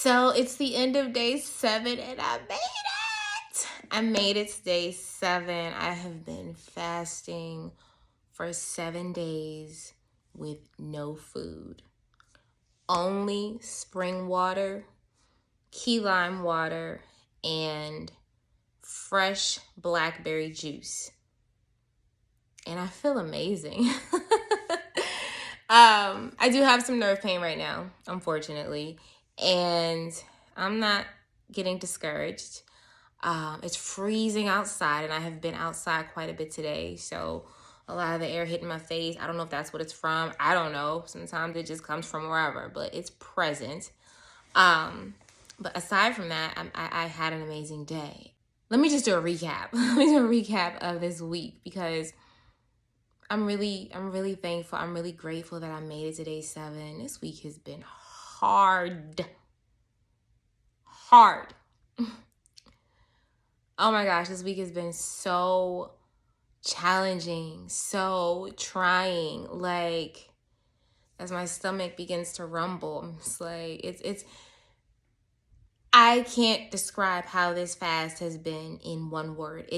So it's the end of day 7 and I made it. I made it to day 7. I have been fasting for 7 days with no food. Only spring water, key lime water, and fresh blackberry juice. And I feel amazing. I do have some nerve pain right now, unfortunately. And I'm not getting discouraged. It's freezing outside, and I have been outside quite a bit today. So a lot of the air hitting my face. I don't know if that's what it's from. I don't know. Sometimes it just comes from wherever, but it's present. But aside from that, I had an amazing day. Let me just do a recap. Let me do a recap of this week because I'm really thankful. I'm really grateful that I made it to day 7. This week has been hard. Oh my gosh, this week has been so challenging, so trying. Like, as my stomach begins to rumble, it's like, I can't describe how this fast has been in one word.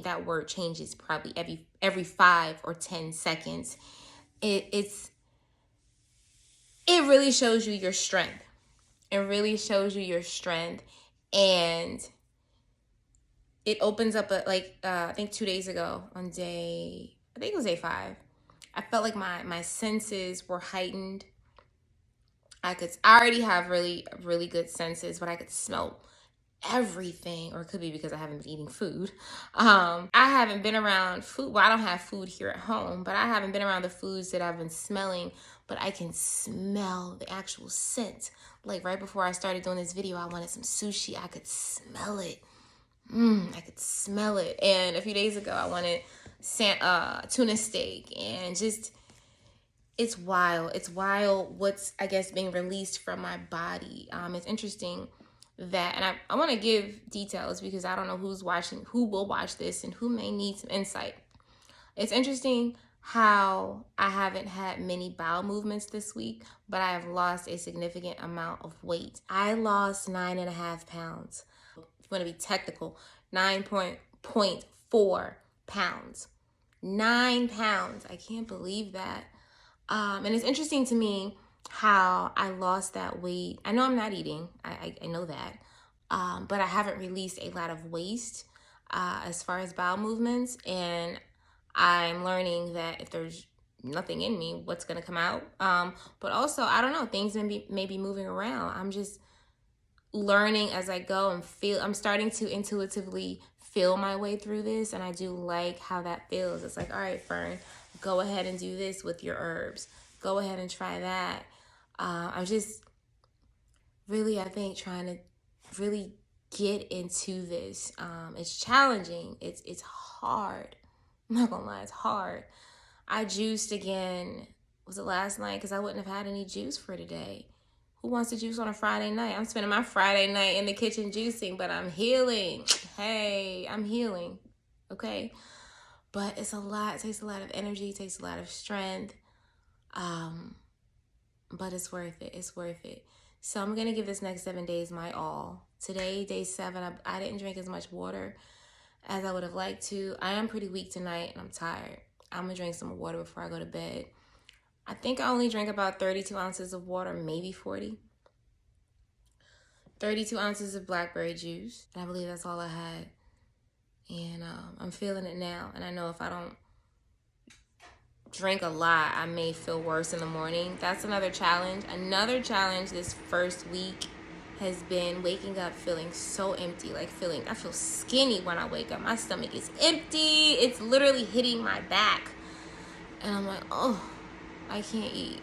That word changes probably every 5 or 10 seconds. It really shows you your strength. It really shows you your strength, and it opens up I think 2 days ago I think it was day 5. I felt like my senses were heightened. I already have really, really good senses, but I could smell everything, or it could be because I haven't been eating food. I haven't been around food. Well, I don't have food here at home, but I haven't been around the foods that I've been smelling, but I can smell the actual scent. Like right before I started doing this video, I wanted some sushi. I could smell it. I could smell it. And a few days ago, I wanted tuna steak, and just, it's wild. It's wild what's, I guess, being released from my body. It's interesting that, and I want to give details because I don't know who will watch this, and who may need some insight. It's interesting how I haven't had many bowel movements this week, but I have lost a significant amount of weight. I lost 9.5 pounds. If you want to be technical, 9.4 pounds. 9 pounds. I can't believe that. And it's interesting to me how I lost that weight. I know I'm not eating. I know that. But I haven't released a lot of waste as far as bowel movements. And I'm learning that if there's nothing in me, what's going to come out? But also, I don't know, things may be moving around. I'm just learning as I go and I'm starting to intuitively feel my way through this. And I do like how that feels. It's like, all right, Fern, go ahead and do this with your herbs. Go ahead and try that. I'm just really, I think, trying to really get into this. It's challenging. It's hard. I'm not gonna lie, it's hard. I juiced again. Was it last night? Because I wouldn't have had any juice for today. Who wants to juice on a Friday night? I'm spending my Friday night in the kitchen juicing, but I'm healing. Hey, I'm healing. Okay? But it's a lot. It takes a lot of energy. It takes a lot of strength. But it's worth it. It's worth it. So I'm going to give this next 7 days my all. Today, day 7, I didn't drink as much water as I would have liked to. I am pretty weak tonight, and I'm tired. I'm going to drink some water before I go to bed. I think I only drank about 32 ounces of water, maybe 40. 32 ounces of blackberry juice. I believe that's all I had. And I'm feeling it now. And I know if I don't drink a lot, I may feel worse in the morning. That's another challenge. Another challenge this first week has been waking up feeling so empty. I feel skinny when I wake up. My stomach is empty. It's literally hitting my back. And I'm like, oh, I can't eat.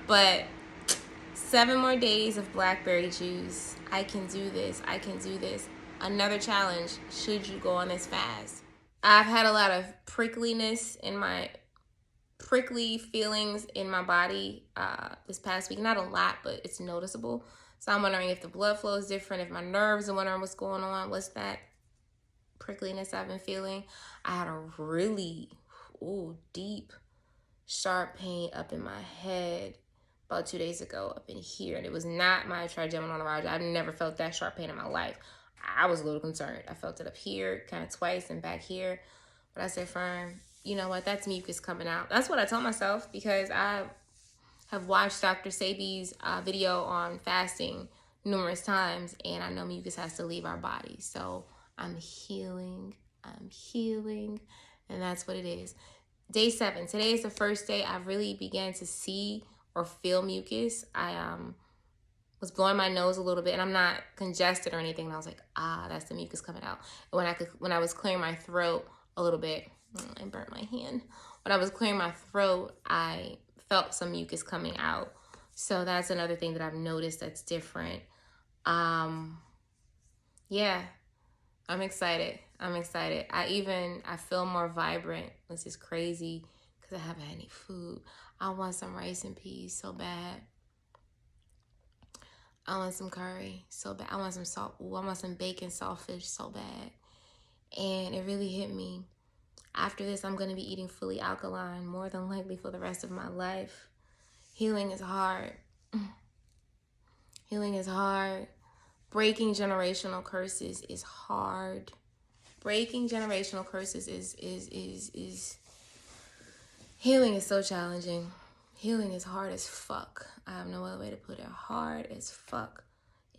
But 7 more days of blackberry juice. I can do this. I can do this. Another challenge, should you go on this fast. I've had a lot of prickly feelings in my body this past week. Not a lot, but it's noticeable. So I'm wondering if the blood flow is different, if my nerves are wondering what's going on. What's that prickliness I've been feeling? I had a really deep, sharp pain up in my head about 2 days ago up in here, and it was not my trigeminal neuralgia. I've never felt that sharp pain in my life. I was a little concerned. I felt it up here kind of twice and back here. But I said, Fern, you know what? That's mucus coming out. That's what I told myself, because I have watched Dr. Sebi's video on fasting numerous times, and I know mucus has to leave our body. So I'm healing, and that's what it is. Day 7. Today is the first day I really began to see or feel mucus. I was blowing my nose a little bit, and I'm not congested or anything. And I was like, that's the mucus coming out. And when I was clearing my throat a little bit, I burnt my hand. When I was clearing my throat, I felt some mucus coming out. So that's another thing that I've noticed that's different. Yeah, I'm excited. I feel more vibrant, which is crazy because I haven't had any food. I want some rice and peas so bad. I want some curry so bad. I want some salt. Ooh, I want some bacon saltfish so bad. And it really hit me. After this, I'm going to be eating fully alkaline, more than likely for the rest of my life. Healing is hard. Healing is hard. Breaking generational curses is hard. Breaking generational curses is healing is so challenging. Healing is hard as fuck. I have no other way to put it. Hard as fuck.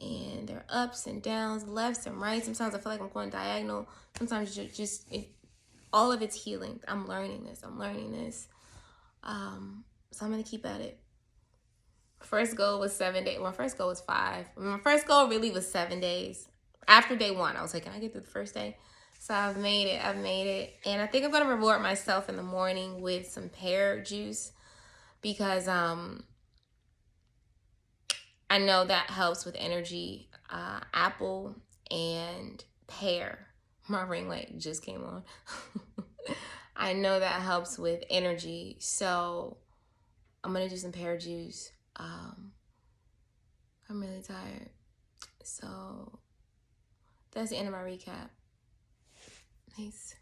And there are ups and downs, lefts and rights. Sometimes I feel like I'm going diagonal. Sometimes all of it's healing. I'm learning this. So I'm going to keep at it. First goal was 7 days. My first goal was 5. My first goal really was 7 days. After day 1, I was like, can I get through the first day? So I've made it. And I think I'm going to reward myself in the morning with some pear juice, because I know that helps with energy. Apple and pear. My ring light just came on. I know that helps with energy. So I'm going to do some pear juice. I'm really tired. So that's the end of my recap. Peace.